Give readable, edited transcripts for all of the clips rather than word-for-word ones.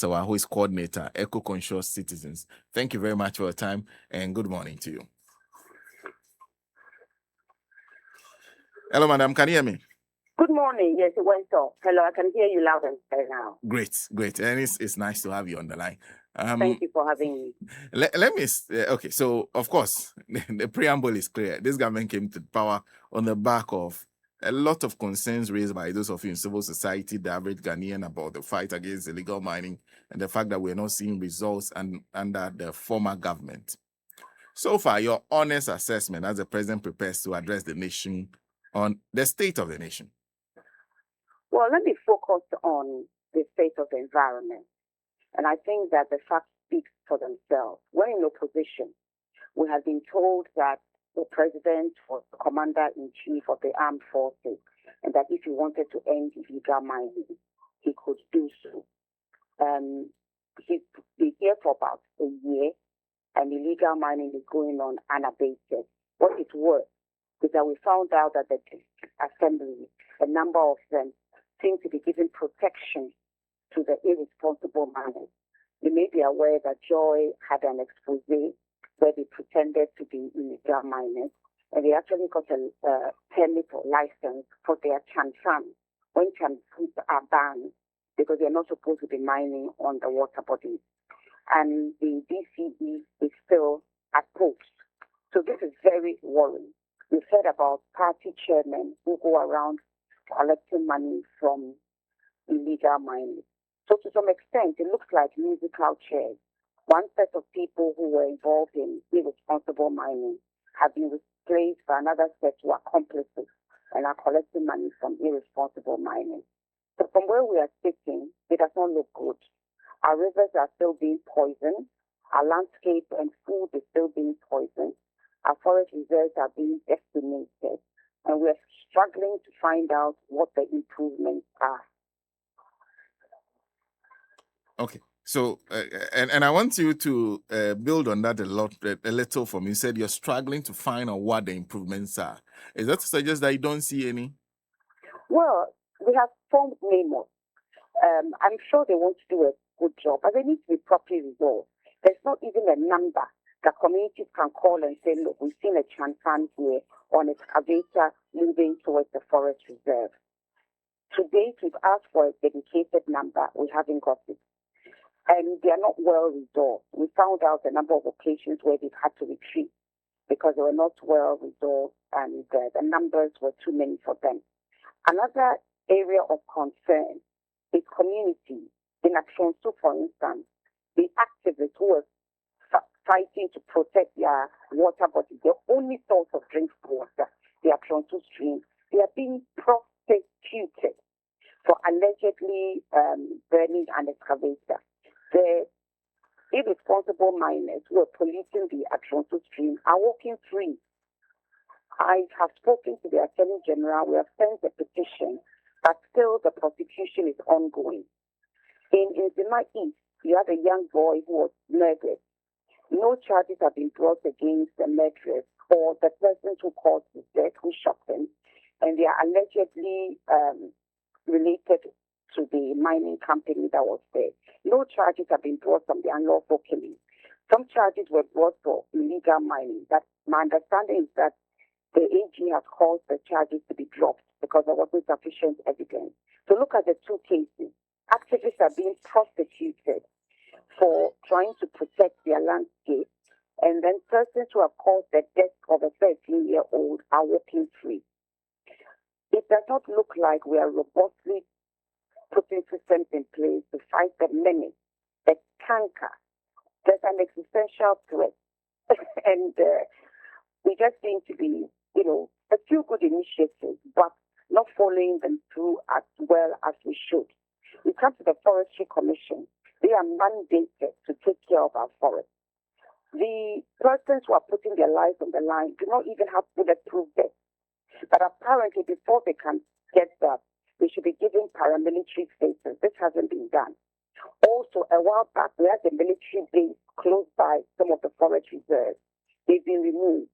Serwah, who is coordinator, Eco-Conscious Citizens. Thank you very much for your time and good morning to you. Hello, madam. Can you hear me? Good morning. Yes, it went off. Hello, I can hear you loud and clear now. Great. And it's nice to have you on the line. Thank you for having me. Let me, okay, so of course, the preamble is clear. This government came to power on the back of a lot of concerns raised by those of you in civil society, the average Ghanaian, about the fight against illegal mining and the fact that we're not seeing results under the former government. So far, your honest assessment as the president prepares to address the nation on the state of the nation. Well, let me focus on the state of the environment. And I think that the facts speak for themselves. We're in opposition. We have been told that the president was the commander-in-chief of the armed forces and that if he wanted to end illegal mining, he could do so. He's been here for about a year, and illegal mining is going on unabated. What it was is that we found out that the district assembly, a number of them, seem to be giving protection to the irresponsible miners. You may be aware that Joy had an expose where they pretended to be illegal miners, and they actually got a permit or license for their chanfan when chanfans are banned because they're not supposed to be mining on the water bodies. And the DCE is still opposed. So this is very worrying. We've heard about party chairmen who go around collecting money from illegal mining. So to some extent, it looks like musical chairs. One set of people who were involved in irresponsible mining have been replaced by another set who are accomplices and are collecting money from irresponsible mining. So from where we are sitting, it does not look good. Our rivers are still being poisoned. Our landscape and food is still being poisoned. Our forest reserves are being decimated. And we are struggling to find out what the improvements are. Okay. So, and I want you to build on that a little for me. You said you're struggling to find out what the improvements are. Is that to suggest that you don't see any? Well, we have formed memos. I'm sure they want to do a good job, but they need to be properly resolved. There's not even a number that communities can call and say, look, we've seen a chanfan here on an excavator moving towards the forest reserve. To date, we've asked for a dedicated number. We haven't got it. And they are not well resolved. We found out a number of occasions where they've had to retreat because they were not well resolved and the numbers were too many for them. Another area of concern is community. In Action 2, for instance, the activists who were fighting to protect their water bodies, their only source of drinking water, the Action 2 stream, they are being prosecuted for allegedly burning an excavator. The irresponsible miners who are polluting the Action 2 stream are walking free. I have spoken to the Attorney General. We have sent a petition, but still the prosecution is ongoing. In Zima East, you had a young boy who was murdered. No charges have been brought against the murderers or the person who caused his death, who shot him, and they are allegedly related to the mining company that was there. No charges have been brought from the unlawful killing. Some charges were brought for illegal mining. That my understanding is that the AG has caused the charges to be dropped because there wasn't sufficient evidence. So look at the two cases. Activists are being prosecuted for trying to protect their landscape, and then persons who have caused the death of a 13-year-old are walking free. It does not look like we are robustly putting systems in place to fight the menace, the canker. There's an existential threat. And we just seem to be, a few good initiatives, but not following them through as well as we should. We come to the Forestry Commission. They are mandated to take care of our forests. The persons who are putting their lives on the line do not even have bulletproof vests. But apparently, before they can get that, they should be given paramilitary status. This hasn't been done. Also, a while back, we had the military base close by some of the forest reserves. They've been removed.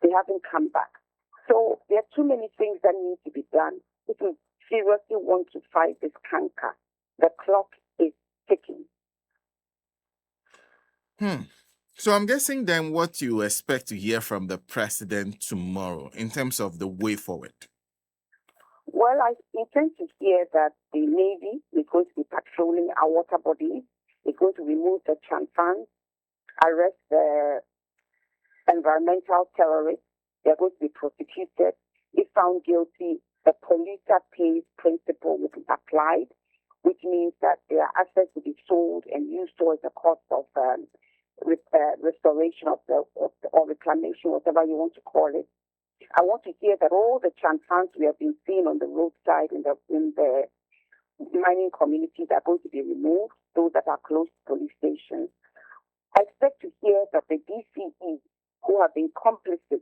They haven't come back. So there are too many things that need to be done if we seriously want to fight this canker. The clock is ticking. Hmm. So I'm guessing then what you expect to hear from the president tomorrow in terms of the way forward. Well, I intend to hear that the Navy is going to be patrolling our water bodies. It's going to remove the champans, arrest the environmental terrorists. They're going to be prosecuted. If found guilty, the polluter pays principle will be applied, which means that their assets will be sold and used towards the cost of restoration of or reclamation, whatever you want to call it. I want to hear that all the champans we have been seeing on the roadside in the mining communities are going to be removed, those that are close to police stations. I expect to hear that the DCE who have been complicit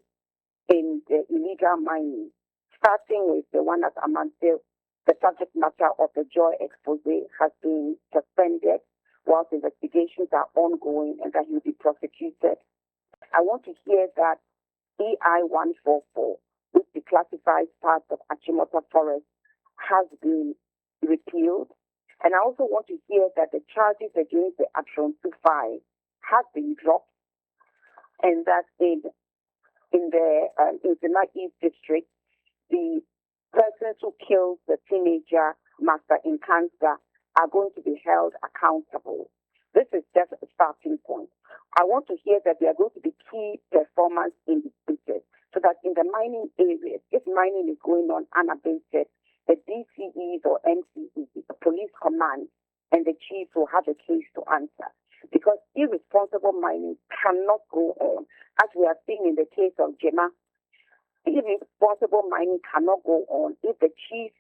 in the illegal mining, starting with the one at Amante, the subject matter of the Joy expose has been suspended whilst investigations are ongoing and that he will be prosecuted. I want to hear that EI 144, which declassifies parts of Achimota Forest, has been repealed. And I also want to hear that the charges against the Action 25 have been dropped and that in the Northeast District, the persons who killed the teenager Master in cancer are going to be held accountable. This is just a starting point. I want to hear that there are going to be key performance indicators so that in the mining areas, if mining is going on unabated, the DCEs or MCEs, the police command, and the chiefs will have a case to answer. Because irresponsible mining cannot go on. As we are seeing in the case of Jema, irresponsible mining cannot go on if the chief,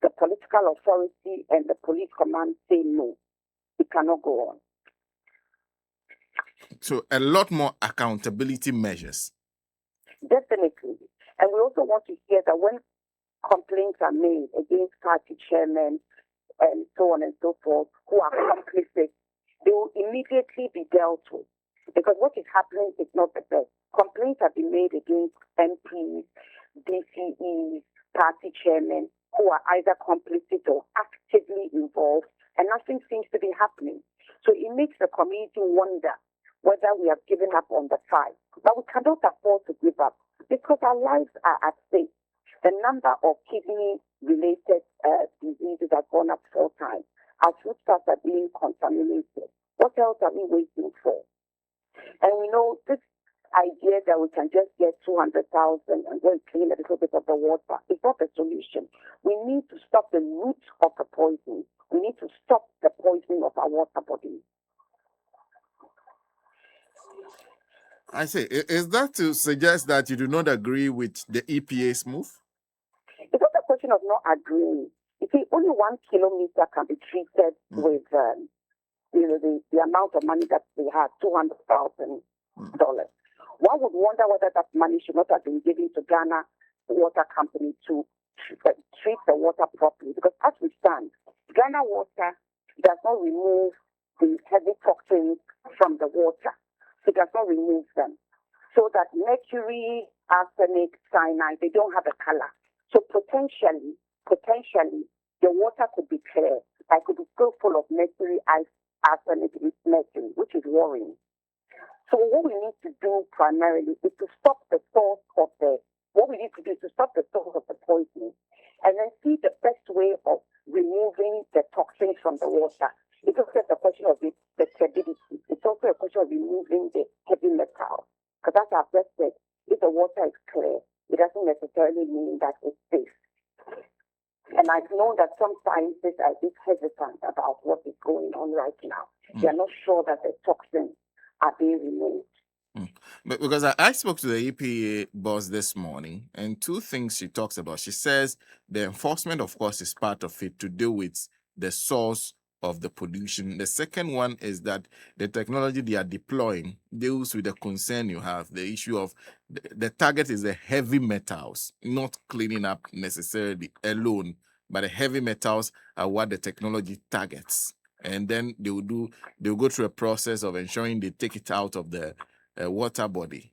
the political authority, and the police command say no. It cannot go on. So a lot more accountability measures. Definitely. And we also want to hear that when complaints are made against party chairmen and so on and so forth who are complicit, they will immediately be dealt with. Because what is happening is not the best. Complaints have been made against MPs, DCEs, party chairmen who are either complicit or actively involved, and nothing seems to be happening. So it makes the community wonder whether we have given up on the fight. But we cannot afford to give up because our lives are at stake. The number of kidney-related diseases has gone up 4 times. Our foodstuffs are being contaminated. What else are we waiting for? And we know this idea that we can just get 200,000 and go and clean a little bit of the water is not the solution. We need to stop the root of the poison. We need to stop the poisoning of our water bodies. I say, is that to suggest that you do not agree with the EPA's move? It's not a question of not agreeing. You see, only 1 kilometer can be treated with the amount of money that they have, $200,000. One would wonder whether that money should not have been given to Ghana Water Company to treat the water properly. Because as we stand, Ghana Water does not remove the heavy toxins from the water. It does not remove them. So that mercury, arsenic, cyanide, they don't have a color. So potentially, the water could be clear. It could be still full of mercury, arsenic, mercury, which is worrying. So what we need to do primarily is to stop the source of what we need to do is to stop the source of the poisoning and then see the best way of removing the toxins from the water. It's not just a question of the turbidity. It's also a question of removing the heavy metals. Because as I've just said, if the water is clear, it doesn't necessarily mean that it's safe. And I've known that some scientists are a bit hesitant about what is going on right now. They are not sure that the toxins are being removed. But because I spoke to the EPA boss this morning, and 2 things she talks about. She says the enforcement, of course, is part of it to do with the source of the pollution. The second one is that the technology they are deploying deals with the concern you have, the issue of the target is the heavy metals, not cleaning up necessarily alone, but the heavy metals are what the technology targets. And then they'll go through a process of ensuring they take it out of the water body.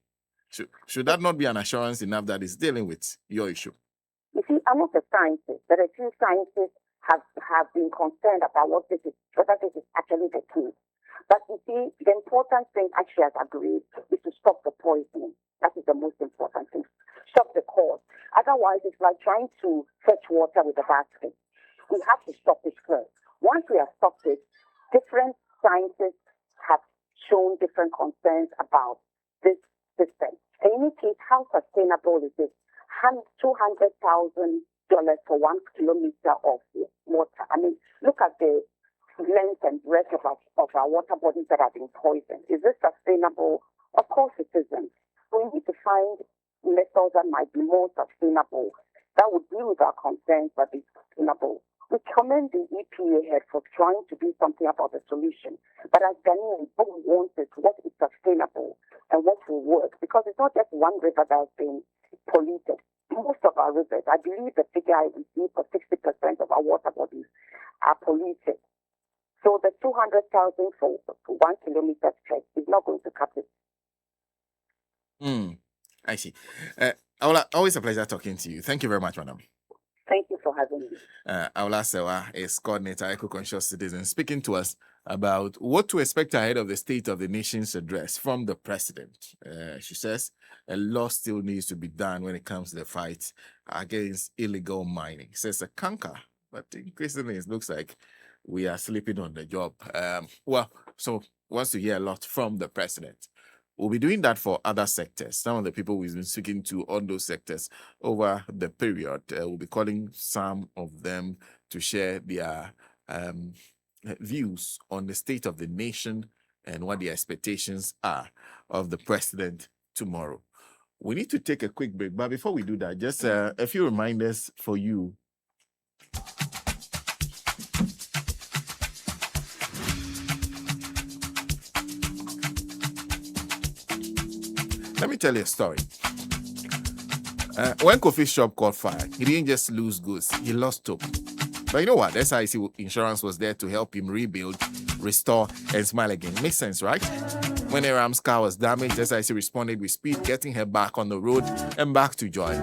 Should that not be an assurance enough that it's dealing with your issue? You see, I'm not a scientist, but a few scientists have been concerned about whether this is actually the case. But you see, the important thing actually has agreed is to stop the poisoning. That is the most important thing. Stop the cause. Otherwise, it's like trying to fetch water with a basket. We have to stop it first. Once we have stopped it, different scientists have shown different concerns about this system. And in any case, how sustainable is it? $200,000 for 1 kilometer of water. I mean, look at the length and breadth of our water bodies that have been poisoned. Is this sustainable? Of course it isn't. We need to find methods that might be more sustainable, that would deal with our concerns but be sustainable. We commend the EPA head for trying to do something about the solution. But as Ghanaians, what we want is what is sustainable and what will work. Because it's not just one river that has been polluted. Most of our rivers, I believe the figure I received for 60% of our water bodies are polluted. So the 200,000 for 1 kilometer stretch is not going to cut it. I see. Awula, always a pleasure talking to you. Thank you very much, madam. Thank you for having me. Awula Serwah is coordinator, Eco-Conscious Citizens, speaking to us about what to expect ahead of the State of the Nation's address from the president. She says a lot still needs to be done when it comes to the fight against illegal mining. Says a canker, but increasingly it looks like we are sleeping on the job. So wants to hear a lot from the president. We'll be doing that for other sectors. Some of the people we've been speaking to on those sectors over the period, we'll be calling some of them to share their views on the state of the nation and what the expectations are of the president tomorrow. We need to take a quick break, but before we do that, just a few reminders for you. Let me tell you a story. When Kofi's shop caught fire, he didn't just lose goods, he lost hope. But you know what? SIC Insurance was there to help him rebuild, restore, and smile again. Makes sense, right? When Aram's car was damaged, SIC responded with speed, getting her back on the road and back to joy.